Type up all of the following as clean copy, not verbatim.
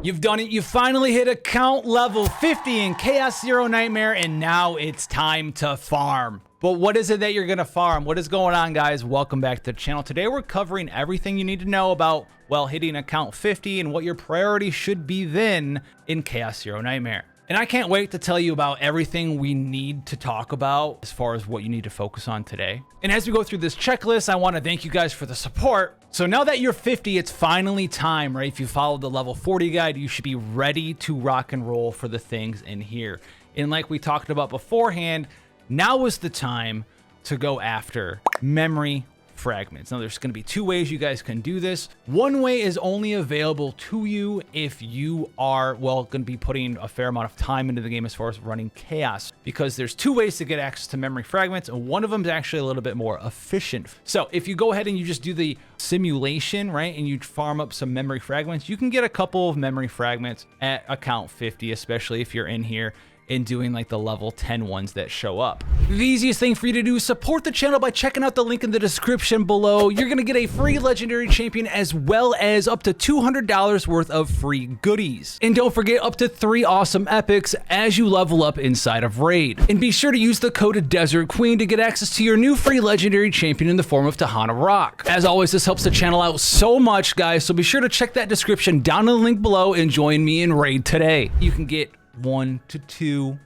You've done it. You finally hit account level 50 in Chaos Zero Nightmare, and now it's time to farm. But what is it that you're going to farm? What is going on, guys? Welcome back to the channel. Today we're covering everything you need to know about, well, hitting account 50 and what your priority should be then in Chaos Zero Nightmare. And I can't wait to tell you about everything we need to talk about as far as what you need to focus on today. And as we go through this checklist, I want to thank you guys for the support. So now that you're 50, it's finally time, right? If you followed the level 40 guide, you should be ready to rock and roll for the things in here. And like we talked about beforehand, now is the time to go after memory fragments. Now there's going to be two ways you guys can do this. One way is only available to you if you are, well, going to be putting a fair amount of time into the game as far as running chaos, because there's two ways to get access to memory fragments, and one of them is actually a little bit more efficient. So if you go ahead and you just do the simulation, right, and you farm up some memory fragments, you can get a couple of memory fragments at account 50, especially if you're in here and doing like the level 10 ones that show up. The easiest thing for you to do is support the channel by checking out the link in the description below. You're gonna get a free legendary champion as well as up to $200 worth of free goodies. And don't forget, up to 3 awesome epics as you level up inside of Raid. And be sure to use the code Desert Queen to get access to your new free legendary champion in the form of Tahana Rock. As always, this helps the channel out so much, guys, so be sure to check that description down in the link below and join me in Raid today. You can get 1 to 2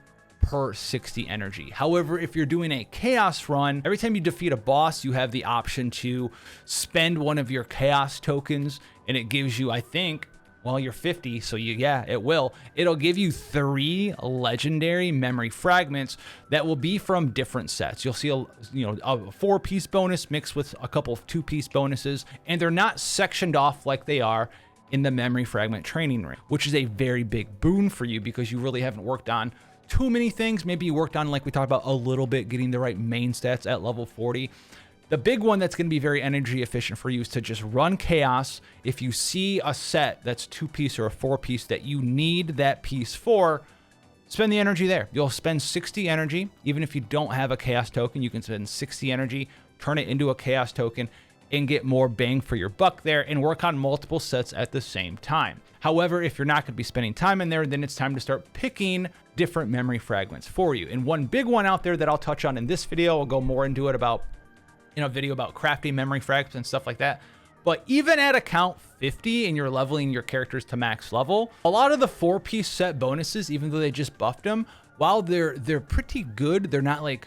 per 60 energy. However, if you're doing a chaos run, every time you defeat a boss, you have the option to spend one of your chaos tokens, and it gives you, I think, well, you're 50, so it'll give you 3 legendary memory fragments that will be from different sets. You'll see a 4-piece bonus mixed with a couple of 2-piece bonuses, and they're not sectioned off like they are in the memory fragment training ring, which is a very big boon for you because you really haven't worked on too many things. Maybe you worked on, like we talked about a little bit, getting the right main stats at level 40. The big one that's going to be very energy efficient for you is to just run chaos. If you see a set that's 2-piece or a 4-piece that you need that piece for, spend the energy there. You'll spend 60 energy. Even if you don't have a chaos token, you can spend 60 energy, turn it into a chaos token, and get more bang for your buck there and work on multiple sets at the same time. However, if you're not going to be spending time in there, then it's time to start picking different memory fragments for you. And one big one out there that I'll touch on in this video, I'll go more into it about in a video about crafting memory fragments and stuff like that. But even at account 50 and you're leveling your characters to max level, a lot of the 4-piece set bonuses, even though they just buffed them, while they're pretty good, they're not like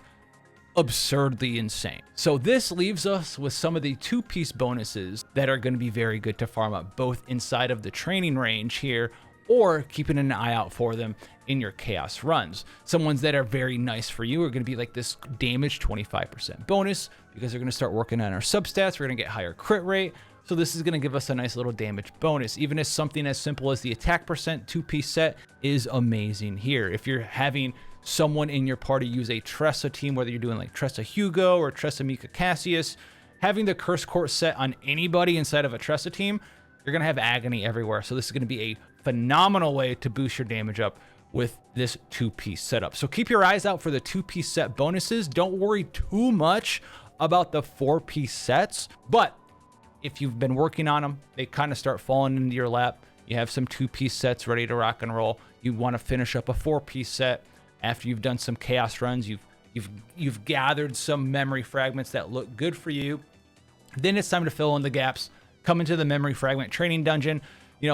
absurdly insane. So this leaves us with some of the 2-piece bonuses that are going to be very good to farm up, both inside of the training range here or keeping an eye out for them in your chaos runs. Some ones that are very nice for you are going to be like this damage 25% bonus, because they're going to start working on our substats. We're going to get higher crit rate. So this is going to give us a nice little damage bonus. Even as something as simple as the attack percent 2-piece set is amazing here. If you're having someone in your party use a Tressa team, whether you're doing like Tressa Hugo or Tressa Mika Cassius, having the Curse Court set on anybody inside of a Tressa team, you're going to have agony everywhere. So this is going to be a phenomenal way to boost your damage up with this 2-piece setup. So keep your eyes out for the 2-piece set bonuses. Don't worry too much about the 4-piece sets, but if you've been working on them, they kind of start falling into your lap. You have some 2-piece sets ready to rock and roll. You want to finish up a 4-piece set. After you've done some chaos runs, you've gathered some memory fragments that look good for you. Then it's time to fill in the gaps. Come into the memory fragment training dungeon.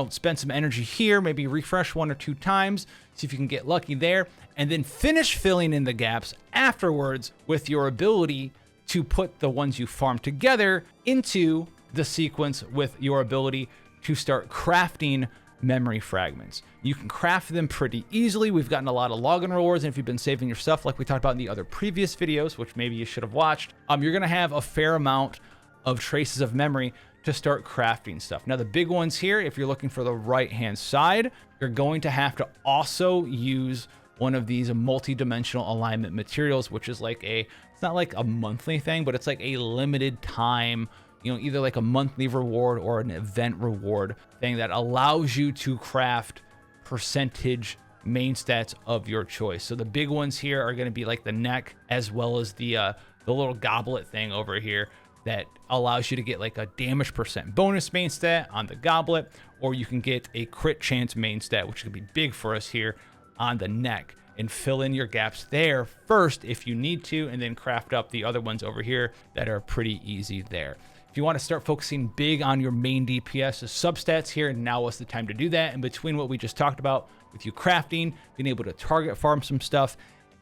Spend some energy here, maybe refresh 1 or 2 times, see if you can get lucky there, and then finish filling in the gaps afterwards with your ability to put the ones you farm together into the sequence with your ability to start crafting memory fragments. You can craft them pretty easily. We've gotten a lot of login rewards, and if you've been saving your stuff like we talked about in the other previous videos, which maybe you should have watched, you're going to have a fair amount of traces of memory to start crafting stuff. Now the big ones here, if you're looking for the right hand side, you're going to have to also use one of these multi-dimensional alignment materials, which is like it's not like a monthly thing, but it's like a limited time, either like a monthly reward or an event reward thing that allows you to craft percentage main stats of your choice. So the big ones here are going to be like the neck, as well as the little goblet thing over here that allows you to get like a damage percent bonus main stat on the goblet, or you can get a crit chance main stat, which could be big for us here on the neck, and fill in your gaps there first if you need to, and then craft up the other ones over here that are pretty easy there. If you want to start focusing big on your main DPS substats here, now is the time to do that. In between what we just talked about with you crafting, being able to target farm some stuff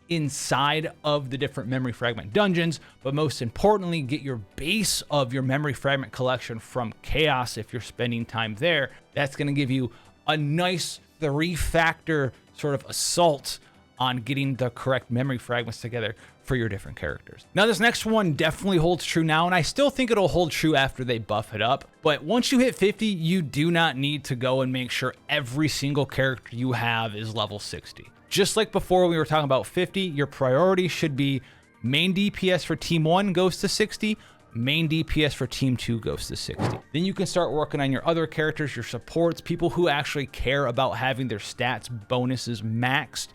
inside of the different memory fragment dungeons, but most importantly, get your base of your memory fragment collection from Chaos. If you're spending time there, that's going to give you a nice 3-factor sort of assault on getting the correct memory fragments together for your different characters. Now, this next one definitely holds true now, and I still think it'll hold true after they buff it up. But once you hit 50, you do not need to go and make sure every single character you have is level 60. Just like before we were talking about 50, your priority should be main DPS for team 1 goes to 60, main DPS for team 2 goes to 60. Then you can start working on your other characters, your supports, people who actually care about having their stats bonuses maxed,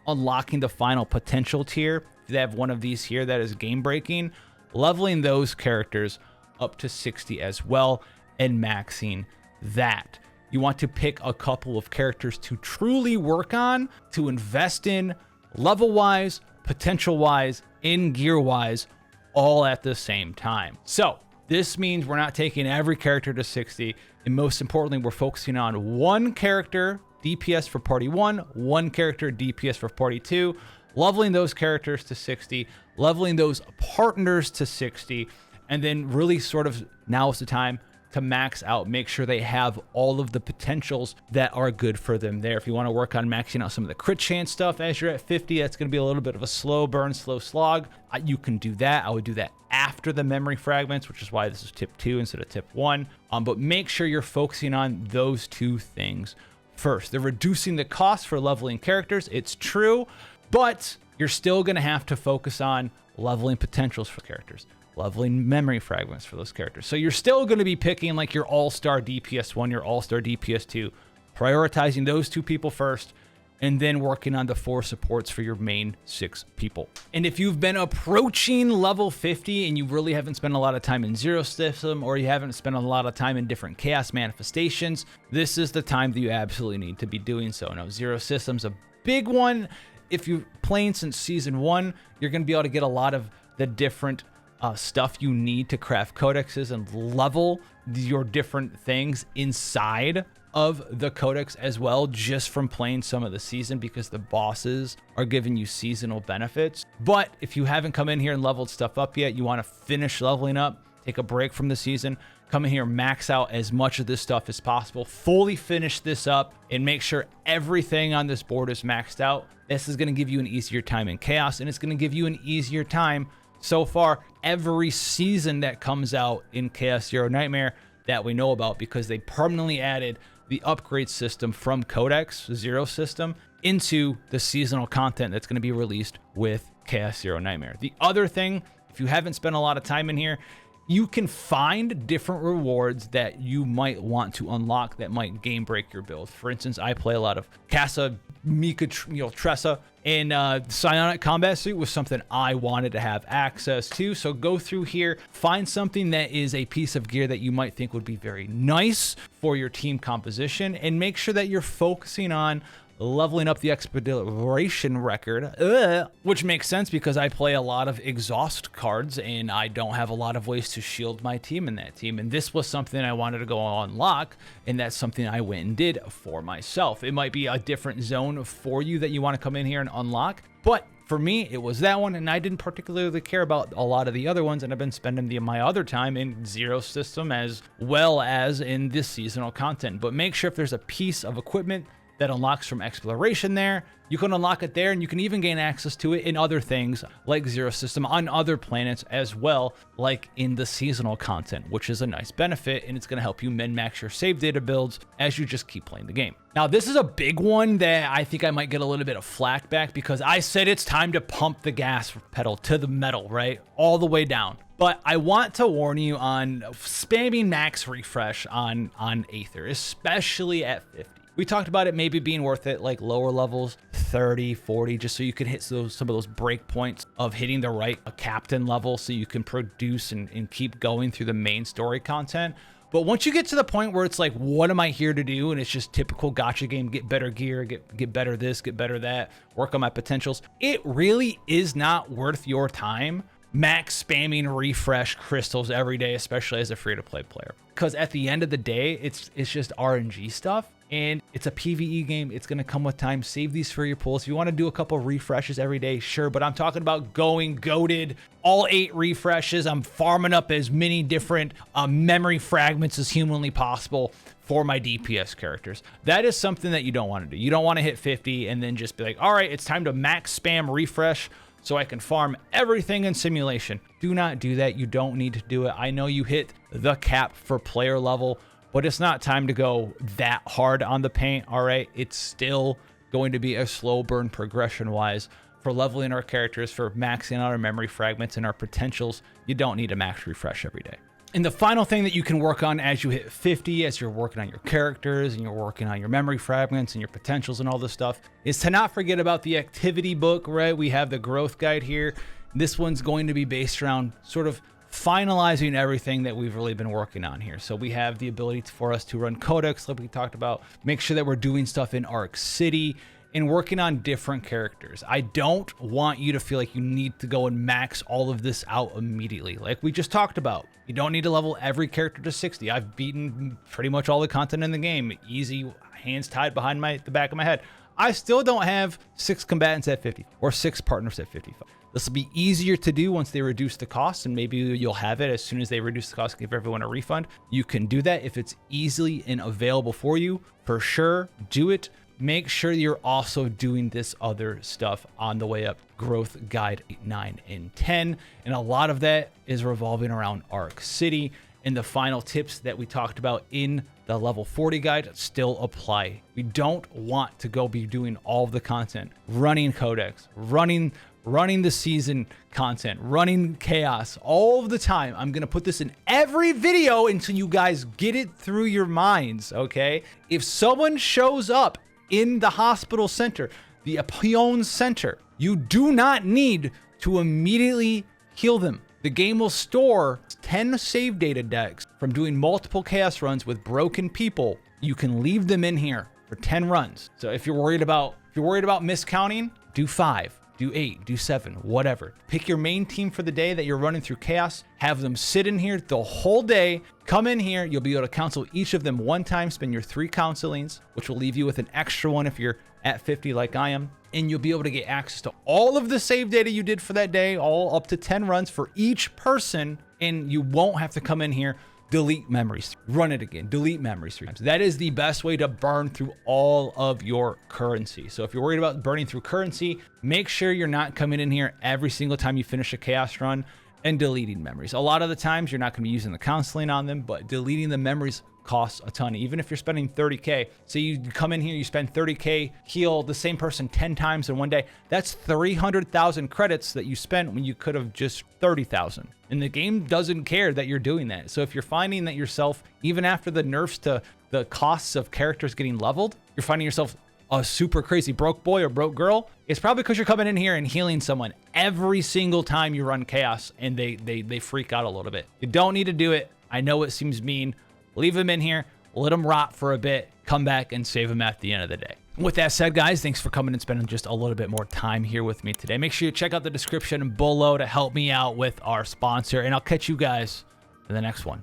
unlocking the final potential tier. If they have one of these here that is game breaking, leveling those characters up to 60 as well and maxing that. You want to pick a couple of characters to truly work on, to invest in level-wise, potential-wise, and gear-wise, all at the same time. So this means we're not taking every character to 60, and most importantly, we're focusing on one character DPS for party 1, one character DPS for party 2, leveling those characters to 60, leveling those partners to 60, and then really sort of now is the time to max out, make sure they have all of the potentials that are good for them there. If you want to work on maxing out some of the crit chance stuff as you're at 50, that's going to be a little bit of a slow burn, slow slog. You can do that. I would do that after the memory fragments, which is why this is tip 2 instead of tip 1. But make sure you're focusing on those two things first. They're reducing the cost for leveling characters. It's true, but you're still going to have to focus on leveling potentials for characters, leveling memory fragments for those characters. So you're still going to be picking like your all-star DPS 1, your all-star DPS 2, prioritizing those 2 people first, and then working on the 4 supports for your main 6 people. And if you've been approaching level 50 and you really haven't spent a lot of time in Zero System, or you haven't spent a lot of time in different Chaos manifestations, this is the time that you absolutely need to be doing so. Now, Zero System's a big one. If you're playing since Season 1, you're going to be able to get a lot of the different stuff you need to craft codexes and level your different things inside of the codex as well, just from playing some of the season, because the bosses are giving you seasonal benefits. But if you haven't come in here and leveled stuff up yet, you want to finish leveling up, take a break from the season, come in here, max out as much of this stuff as possible, fully finish this up, and make sure everything on this board is maxed out. This is going to give you an easier time in Chaos, and it's going to give you an easier time so far every season that comes out in Chaos Zero Nightmare that we know about, because they permanently added the upgrade system from Codex Zero System into the seasonal content that's going to be released with Chaos Zero Nightmare. The other thing, if you haven't spent a lot of time in here, you can find different rewards that you might want to unlock that might game break your build. For instance, I play a lot of Casa, Mika, Tressa, and Psionic Combat Suit was something I wanted to have access to. So go through here, find something that is a piece of gear that you might think would be very nice for your team composition, and make sure that you're focusing on leveling up the exploration record, which makes sense because I play a lot of exhaust cards and I don't have a lot of ways to shield my team in that team. And this was something I wanted to go unlock, and that's something I went and did for myself. It might be a different zone for you that you want to come in here and unlock, but for me, it was that one, and I didn't particularly care about a lot of the other ones, and I've been spending my other time in Zero System as well as in this seasonal content. But make sure if there's a piece of equipment that unlocks from exploration there, you can unlock it there, and you can even gain access to it in other things like Zero System on other planets as well, like in the seasonal content, which is a nice benefit, and it's going to help you min-max your save data builds as you just keep playing the game. Now, this is a big one that I think I might get a little bit of flack back, because I said it's time to pump the gas pedal to the metal, right? All the way down. But I want to warn you on spamming max refresh on aether, especially at 50. We talked about it maybe being worth it, like lower levels, 30, 40, just so you can hit some of those break points of hitting the right captain level so you can produce and keep going through the main story content. But once you get to the point where it's like, what am I here to do? And it's just typical gacha game, get better gear, get better this, get better that, work on my potentials. It really is not worth your time max spamming refresh crystals every day, especially as a free-to-play player. Because at the end of the day, it's just RNG stuff. And it's a PvE game. It's going to come with time. Save these for your pools. If you want to do a couple refreshes every day, sure. But I'm talking about going goated, all 8 refreshes. I'm farming up as many different memory fragments as humanly possible for my DPS characters. That is something that you don't want to do. You don't want to hit 50 and then just be like, all right, it's time to max spam refresh so I can farm everything in simulation. Do not do that. You don't need to do it. I know you hit the cap for player level, but it's not time to go that hard on the paint, all right? It's still going to be a slow burn progression-wise for leveling our characters, for maxing out our memory fragments and our potentials. You don't need a max refresh every day. And the final thing that you can work on as you hit 50, as you're working on your characters and you're working on your memory fragments and your potentials and all this stuff, is to not forget about the activity book, right? We have the growth guide here. This one's going to be based around sort of finalizing everything that we've really been working on here. So we have the ability for us to run codex, like we talked about, make sure that we're doing stuff in Arc City and working on different characters. I don't want you to feel like you need to go and max all of this out immediately. Like we just talked about, you don't need to level every character to 60. I've beaten pretty much all the content in the game. Easy, hands tied behind the back of my head. I still don't have 6 combatants at 50 or 6 partners at 55. This will be easier to do once they reduce the cost, and maybe you'll have it as soon as they reduce the cost, give everyone a refund. You can do that if it's easily and available for you. For sure, do it. Make sure you're also doing this other stuff on the way up. Growth Guide 8, 9, and 10. And a lot of that is revolving around Arc City. And the final tips that we talked about in the level 40 guide still apply. We don't want to go be doing all of the content, running codex, running the season content, running chaos all of the time. I'm going to put this in every video until you guys get it through your minds, okay? If someone shows up in the hospital center, the Apion center, you do not need to immediately heal them. The game will store 10 save data decks from doing multiple chaos runs with broken people. You can leave them in here for 10 runs. So if you're worried about miscounting, do 5. Do 8, do 7, whatever. Pick your main team for the day that you're running through chaos. Have them sit in here the whole day. Come in here. You'll be able to counsel each of them one time. Spend your 3 counselings, which will leave you with an extra one if you're at 50 like I am. And you'll be able to get access to all of the save data you did for that day, all up to 10 runs for each person. And you won't have to come in here, delete memories, run it again, delete memories 3 times. That is the best way to burn through all of your currency. So if you're worried about burning through currency, make sure you're not coming in here every single time you finish a chaos run and deleting memories. A lot of the times you're not going to be using the counseling on them, but deleting the memories costs a ton. Even if you're spending 30K, so you come in here, you spend 30K, heal the same person 10 times in one day, that's 300,000 credits that you spent when you could have just 30,000. And the game doesn't care that you're doing that. So if you're finding that yourself, even after the nerfs to the costs of characters getting leveled, you're finding yourself a super crazy broke boy or broke girl, it's probably because you're coming in here and healing someone every single time you run chaos and they freak out a little bit. You don't need to do it. I know it seems mean. Leave them in here, let them rot for a bit, come back and save them at the end of the day. With that said, guys, thanks for coming and spending just a little bit more time here with me today. Make sure you check out the description below to help me out with our sponsor, and I'll catch you guys in the next one.